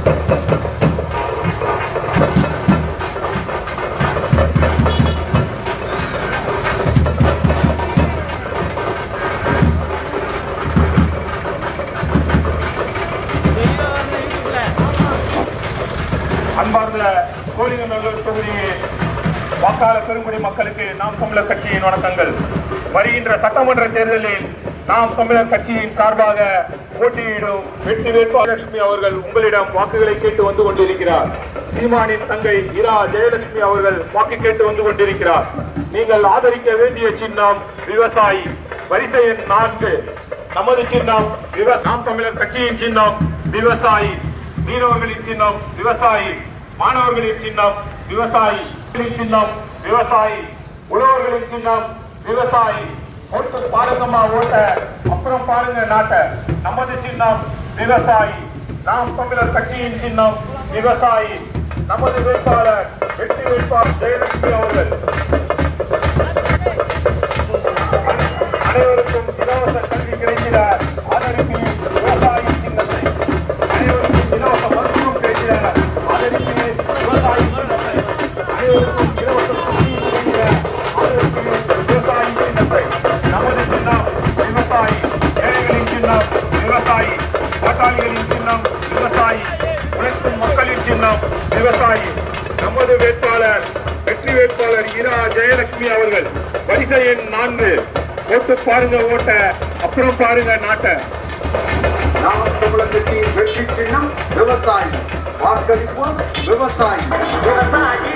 அன்பார்ந்த கோலிங்கநல்லூர் தொகுதி வாக்காளர் பெருங்குடி மக்களுக்கு நாம் தமிழர் கட்சியின் வணக்கங்கள். வருகின்ற சட்டமன்ற தேர்தலில் நாம் தமிழர் கட்சியின் சார்பாக போட்டியிடும் வெற்றி வேட்பாளர் லட்சுமி அவர்கள் உங்களிடம் வாக்குகளை கேட்டு வந்து கொண்டிருக்கிறார். சீமானின் தங்கை இரா ஜெயலட்சுமி அவர்கள் வாக்கு கேட்டு வந்து கொண்டிருக்கிறார். நீங்கள் ஆதரிக்க வேண்டிய சின்னம் விவசாயி. வரிசை எண் 4. நமது சின்னம் நாம் தமிழர் கட்சியின் சின்னம் விவசாயி. மீனவர்களின் சின்னம் விவசாயி. மாணவர்களின் சின்னம் விவசாயி. சின்னம் விவசாயி. உழவர்களின் சின்னம் விவசாயி. ஓட்டு பாருங்கம்மா ஓட்ட, அப்புறம் பாருங்க நாட்ட. நமது சின்னம் விவசாயி. நாம் தமிழர் கட்சியின் சின்னம் விவசாயி. நமது வேட்பாளர் வெற்றி வேட்பாளர் ஜெயலட்சுமி அவர்கள். அனைவருக்கும் இலவச கல்வி கிடைக்கிற ஆதரிப்பில் விவசாயி சின்னத்தை, அனைவருக்கும் இலவச மருத்துவம் கிடைக்கிற ஆதரிப்பில் விவசாயி சின்னத்தை, அனைவருக்கும் இலவச கல்வி கிடைக்கிற ஆதரிப்பில் விவசாயி சின்னத்தை. நமது சின்னம் விவசாயி. ஏழைகளின் சின்னம் விவசாயி. பாட்டாளிகளின் சின்னம் விவசாயி. உழைக்கும் மக்களின் சின்னம் விவசாயி. நமது வேட்பாளர் வெற்றி வேட்பாளர் இரா ஜெயலட்சுமி அவர்கள். வரிசை எண் 4. ஓட்டு பாருங்க ஓட்ட, அப்புறம் பாருங்க நாட்ட. நாம் தமிழர் கட்சியின் வெற்றி சின்னம் விவசாயி. வாக்களிப்போம் விவசாயி. விவசாயி